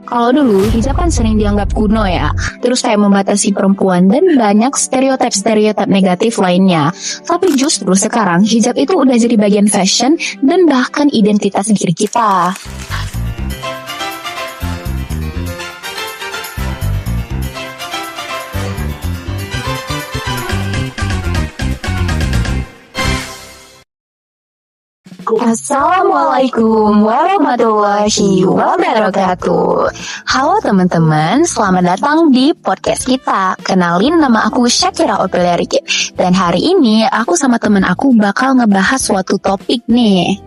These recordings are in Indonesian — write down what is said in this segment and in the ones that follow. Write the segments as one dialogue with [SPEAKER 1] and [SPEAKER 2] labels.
[SPEAKER 1] Kalau dulu, hijab kan sering dianggap kuno ya, terus kayak membatasi perempuan dan banyak stereotip-stereotip negatif lainnya. Tapi justru sekarang, hijab itu udah jadi bagian fashion dan bahkan identitas diri kita. Assalamualaikum warahmatullahi wabarakatuh. Halo teman-teman, selamat datang di podcast kita. Kenalin, nama aku Syakira Opelerikit. Dan hari ini aku sama teman aku bakal ngebahas suatu topik nih.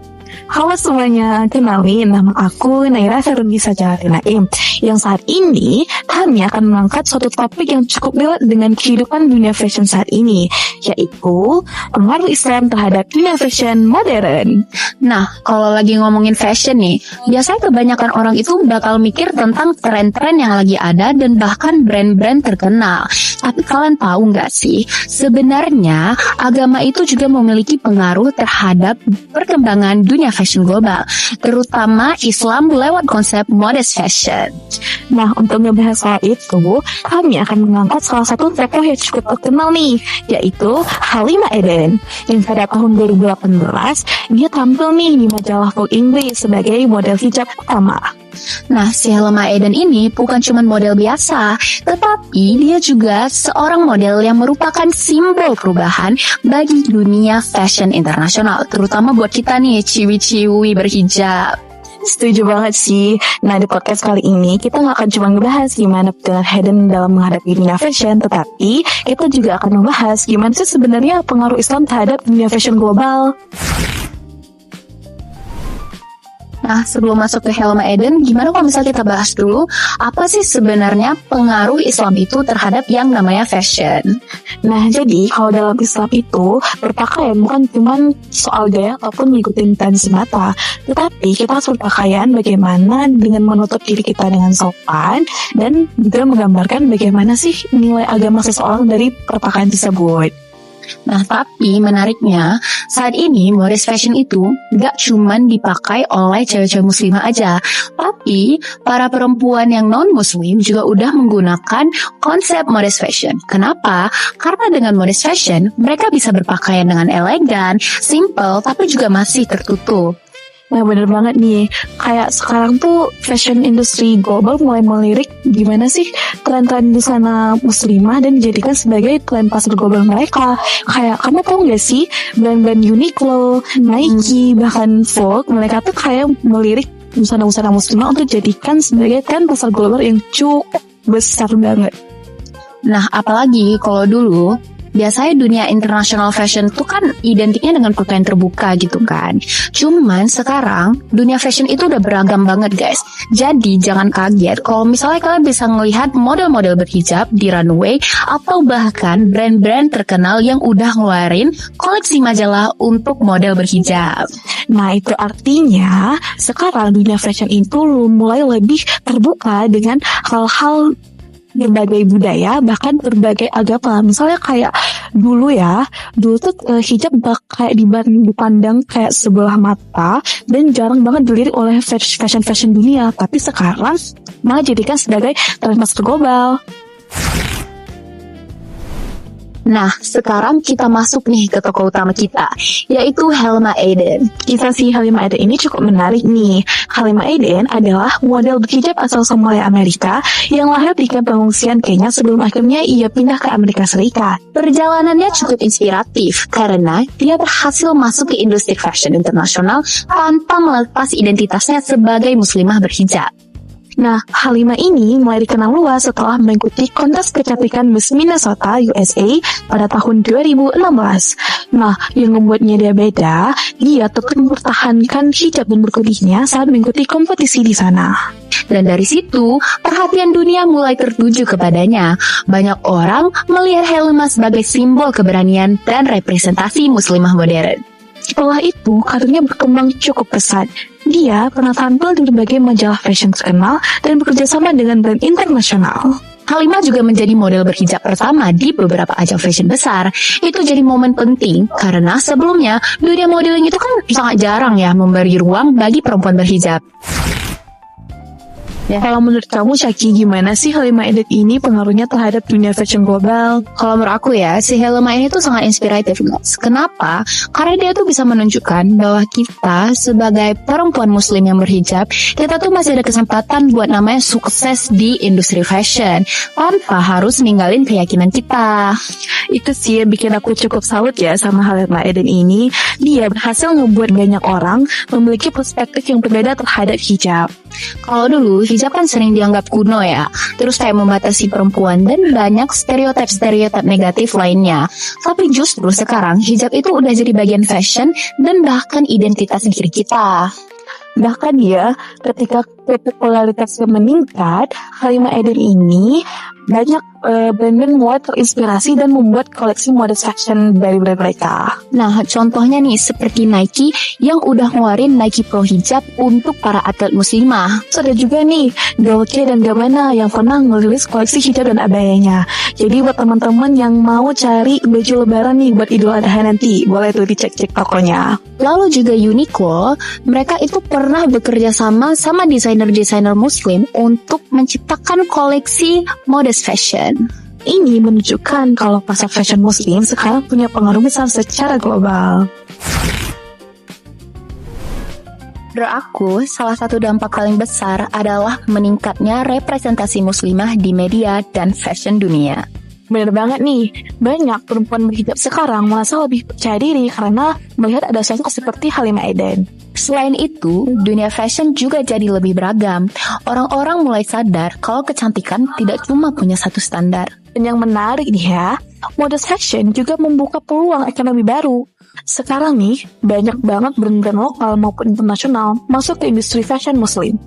[SPEAKER 2] Halo semuanya, kenalin, nama aku Naira Ferunisa Naim. Yang saat ini kami akan mengangkat suatu topik yang cukup relate dengan kehidupan dunia fashion saat ini, yaitu pengaruh Islam terhadap dunia fashion modern.
[SPEAKER 1] Nah, kalau lagi ngomongin fashion nih, biasanya kebanyakan orang itu bakal mikir tentang tren-tren yang lagi ada dan bahkan brand-brand terkenal. Tapi kalian tahu nggak sih, sebenarnya agama itu juga memiliki pengaruh terhadap perkembangan dunia fashion global, terutama Islam lewat konsep modest fashion.
[SPEAKER 2] Nah, untuk ngebahas soal itu, kami akan mengangkat salah satu tokoh yang cukup terkenal nih, yaitu Halimah Eden. Yang pada tahun 2018, dia tampil nih di majalah Vogue Inggris sebagai model hijab utama.
[SPEAKER 1] Nah, si Halimah Eden ini bukan cuma model biasa, tetapi dia juga seorang model yang merupakan simbol perubahan bagi dunia fashion internasional, terutama buat kita nih, ciwi-ciwi berhijab.
[SPEAKER 2] Setuju banget sih. Nah, di podcast kali ini kita gak akan cuma ngebahas gimana perjalanan Eden dalam menghadapi dunia fashion, tetapi kita juga akan membahas gimana sih sebenarnya pengaruh Islam terhadap dunia fashion global.
[SPEAKER 1] Nah, sebelum masuk ke Halimah Eden, gimana kalau misalnya kita bahas dulu apa sih sebenarnya pengaruh Islam itu terhadap yang namanya fashion?
[SPEAKER 2] Nah, jadi kalau dalam Islam itu berpakaian bukan cuma soal gaya ataupun ngikutin tren semata, tetapi kita harus berpakaian bagaimana dengan menutup diri kita dengan sopan dan juga menggambarkan bagaimana sih nilai agama seseorang dari perpakaian tersebut.
[SPEAKER 1] Nah, tapi menariknya, saat ini modest fashion itu gak cuman dipakai oleh cewek-cewek muslimah aja, tapi para perempuan yang non-muslim juga udah menggunakan konsep modest fashion. Kenapa? Karena dengan modest fashion, mereka bisa berpakaian dengan elegan, simple, tapi juga masih tertutup.
[SPEAKER 2] Nah, bener banget nih, kayak sekarang tuh fashion industry global mulai melirik gimana sih tren-tren busana muslimah dan dijadikan sebagai tren pasar global mereka. Kayak kamu tahu gak sih, brand-brand Uniqlo, Nike, bahkan Vogue, mereka tuh kayak melirik busana-busana muslimah untuk dijadikan sebagai tren pasar global yang cukup besar banget.
[SPEAKER 1] Nah, apalagi kalau dulu biasanya dunia international fashion tuh kan identiknya dengan pakaian terbuka gitu kan. Cuman sekarang dunia fashion itu udah beragam banget guys. Jadi jangan kaget kalau misalnya kalian bisa melihat model-model berhijab di runway atau bahkan brand-brand terkenal yang udah ngeluarin koleksi majalah untuk model berhijab.
[SPEAKER 2] Nah, itu artinya sekarang dunia fashion itu mulai lebih terbuka dengan hal-hal berbagai budaya, bahkan berbagai agama. Misalnya kayak dulu tuh hijab kayak dipandang kayak sebelah mata dan jarang banget dilirik oleh fashion dunia. Tapi sekarang malah jadikan sebagai tren pasar global.
[SPEAKER 1] Nah, sekarang kita masuk nih ke tokoh utama kita, yaitu Halimah Eden.
[SPEAKER 2] Kisah si Halimah Eden ini cukup menarik nih. Halimah Eden adalah model berhijab asal Somalia, Amerika, yang lahir di kamp pengungsian Kenya sebelum akhirnya ia pindah ke Amerika Serikat.
[SPEAKER 1] Perjalanannya cukup inspiratif karena dia berhasil masuk ke industri fashion internasional tanpa melepas identitasnya sebagai muslimah berhijab.
[SPEAKER 2] Nah, Halimah ini mulai dikenal luas setelah mengikuti kontes kecantikan Miss Minnesota, USA pada tahun 2016. Nah, yang membuatnya dia beda, dia tetap mempertahankan hijab dan berkedihnya saat mengikuti kompetisi di sana.
[SPEAKER 1] Dan dari situ, perhatian dunia mulai tertuju kepadanya. Banyak orang melihat Halimah sebagai simbol keberanian dan representasi muslimah modern.
[SPEAKER 2] Setelah itu, karirnya berkembang cukup pesat. Dia pernah tampil di berbagai majalah fashion terkenal dan bekerja sama dengan brand internasional.
[SPEAKER 1] Halimah juga menjadi model berhijab pertama di beberapa ajang fashion besar. Itu jadi momen penting karena sebelumnya dunia modeling itu kan sangat jarang ya memberi ruang bagi perempuan berhijab. Ya.
[SPEAKER 2] Kalau menurut kamu Syaki, gimana sih Halimah Edit ini pengaruhnya terhadap dunia fashion global?
[SPEAKER 1] Kalau menurut aku ya, si Helma ini tuh sangat inspiratif guys. Kenapa? Karena dia tuh bisa menunjukkan bahwa kita sebagai perempuan muslim yang berhijab, kita tuh masih ada kesempatan buat namanya sukses di industri fashion tanpa harus ninggalin keyakinan kita.
[SPEAKER 2] Itu sih yang bikin aku cukup salut ya sama Halimah Edit ini. Dia berhasil membuat banyak orang memiliki perspektif yang berbeda terhadap hijab.
[SPEAKER 1] Kalau dulu hijab kan sering dianggap kuno ya, terus kayak membatasi perempuan dan banyak stereotip negatif lainnya. Tapi justru sekarang hijab itu udah jadi bagian fashion dan bahkan identitas diri kita.
[SPEAKER 2] Bahkan ya, ketika popularitasnya meningkat, Halimah Edit ini banyak brand-brand mulai terinspirasi dan membuat koleksi mode fashion dari brand mereka.
[SPEAKER 1] Nah, contohnya nih seperti Nike yang udah ngeluarin Nike Pro Hijab untuk para atlet muslimah.
[SPEAKER 2] Terus ada juga nih Dolce dan Gabbana yang pernah ngerilis koleksi hijab dan abayanya. Jadi buat teman-teman yang mau cari baju lebaran nih buat Idul Adha nanti, boleh tuh dicek-cek tokonya.
[SPEAKER 1] Lalu juga Uniqlo, mereka itu pernah bekerja sama desainer-desainer muslim untuk menciptakan koleksi mode fashion.
[SPEAKER 2] Ini menunjukkan kalau pasar fashion muslim sekarang punya pengaruh besar secara global.
[SPEAKER 1] Menurut aku, salah satu dampak paling besar adalah meningkatnya representasi muslimah di media dan fashion dunia.
[SPEAKER 2] Bener banget nih, banyak perempuan berhijab sekarang merasa lebih percaya diri karena melihat ada sosok seperti Halimah Edit.
[SPEAKER 1] Selain itu, dunia fashion juga jadi lebih beragam. Orang-orang mulai sadar kalau kecantikan tidak cuma punya satu standar.
[SPEAKER 2] Dan yang menarik nih ya, mode fashion juga membuka peluang ekonomi baru. Sekarang nih, banyak banget brand-brand lokal maupun internasional masuk ke industri fashion muslim.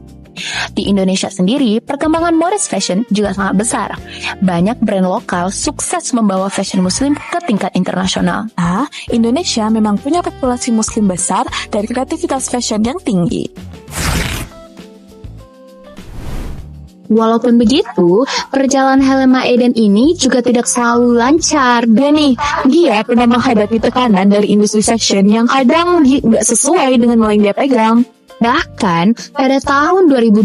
[SPEAKER 1] Di Indonesia sendiri, perkembangan modest fashion juga sangat besar. Banyak brand lokal sukses membawa fashion muslim ke tingkat internasional.
[SPEAKER 2] Nah, Indonesia memang punya populasi muslim besar dan kreativitas fashion yang tinggi.
[SPEAKER 1] Walaupun begitu, perjalanan Halimah Edit ini juga tidak selalu lancar.
[SPEAKER 2] Dan nih, dia pernah menghadapi tekanan dari industri fashion yang kadang nggak sesuai dengan nilai yang dia pegang.
[SPEAKER 1] Bahkan, pada tahun 2020,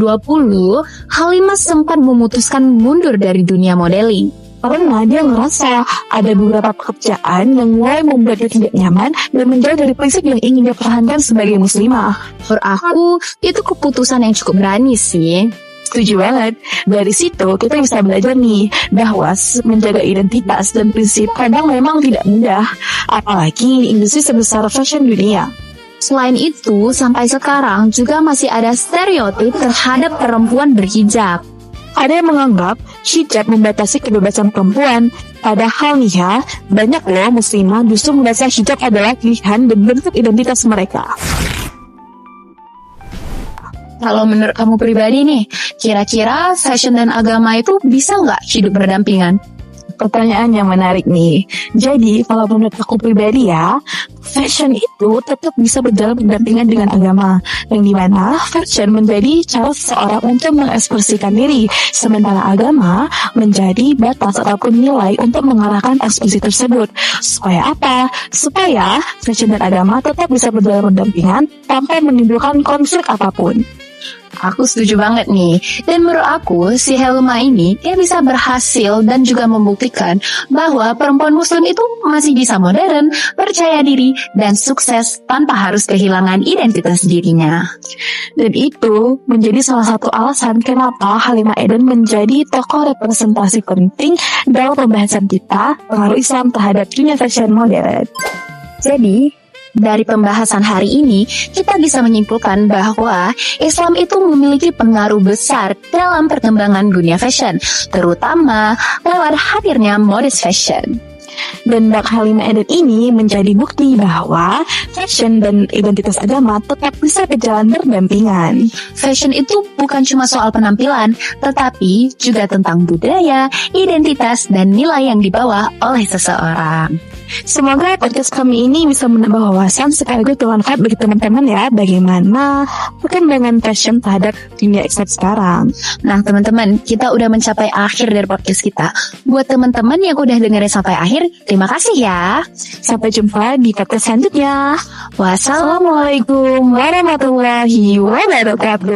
[SPEAKER 1] Halimah sempat memutuskan mundur dari dunia modeling.
[SPEAKER 2] Karena dia ngerasa ada beberapa pekerjaan yang mulai membuat dia tidak nyaman dan menjauh dari prinsip yang ingin dia pertahankan sebagai muslimah.
[SPEAKER 1] Menurut aku, itu keputusan yang cukup berani sih.
[SPEAKER 2] Setuju banget. Dari situ kita bisa belajar nih bahwa menjaga identitas dan prinsip kadang memang tidak mudah, apalagi di industri sebesar fashion dunia.
[SPEAKER 1] Selain itu, sampai sekarang juga masih ada stereotip terhadap perempuan berhijab.
[SPEAKER 2] Ada yang menganggap hijab membatasi kebebasan perempuan. Padahal nih ya, banyak loh muslimah justru merasa hijab adalah pilihan dan bentuk identitas mereka.
[SPEAKER 1] Kalau menurut kamu pribadi nih, kira-kira fashion dan agama itu bisa nggak hidup berdampingan?
[SPEAKER 2] Pertanyaan yang menarik nih. Jadi, kalau menurut aku pribadi ya, fashion itu tetap bisa berjalan berdampingan dengan agama, yang dimana fashion menjadi cara seseorang untuk mengekspresikan diri, sementara agama menjadi batas ataupun nilai untuk mengarahkan ekspresi tersebut. Supaya apa? Supaya fashion dan agama tetap bisa berjalan berdampingan tanpa menimbulkan konflik apapun.
[SPEAKER 1] Aku setuju banget nih. Dan menurut aku, si Halimah ini dia bisa berhasil dan juga membuktikan bahwa perempuan muslim itu masih bisa modern, percaya diri, dan sukses tanpa harus kehilangan identitas dirinya.
[SPEAKER 2] Dan itu menjadi salah satu alasan kenapa Halimah Edit menjadi tokoh representasi penting dalam pembahasan kita pengaruh Islam terhadap dunia fashion modern.
[SPEAKER 1] Jadi, dari pembahasan hari ini, kita bisa menyimpulkan bahwa Islam itu memiliki pengaruh besar dalam perkembangan dunia fashion, terutama lewat hadirnya modest fashion.
[SPEAKER 2] Dan bak Halimah Edit ini menjadi bukti bahwa fashion dan identitas agama tetap bisa berjalan berdampingan.
[SPEAKER 1] Fashion itu bukan cuma soal penampilan, tetapi juga tentang budaya, identitas, dan nilai yang dibawa oleh seseorang.
[SPEAKER 2] Semoga podcast kami ini bisa menambah wawasan sekaligus bermanfaat bagi teman-teman ya, bagaimana perkembangan fashion terhadap dunia Islam sekarang.
[SPEAKER 1] Nah teman-teman, kita udah mencapai akhir dari podcast kita. Buat teman-teman yang udah dengerin sampai akhir, terima kasih ya.
[SPEAKER 2] Sampai jumpa di podcast selanjutnya.
[SPEAKER 1] Wassalamualaikum
[SPEAKER 2] Assalamualaikum warahmatullahi wabarakatuh.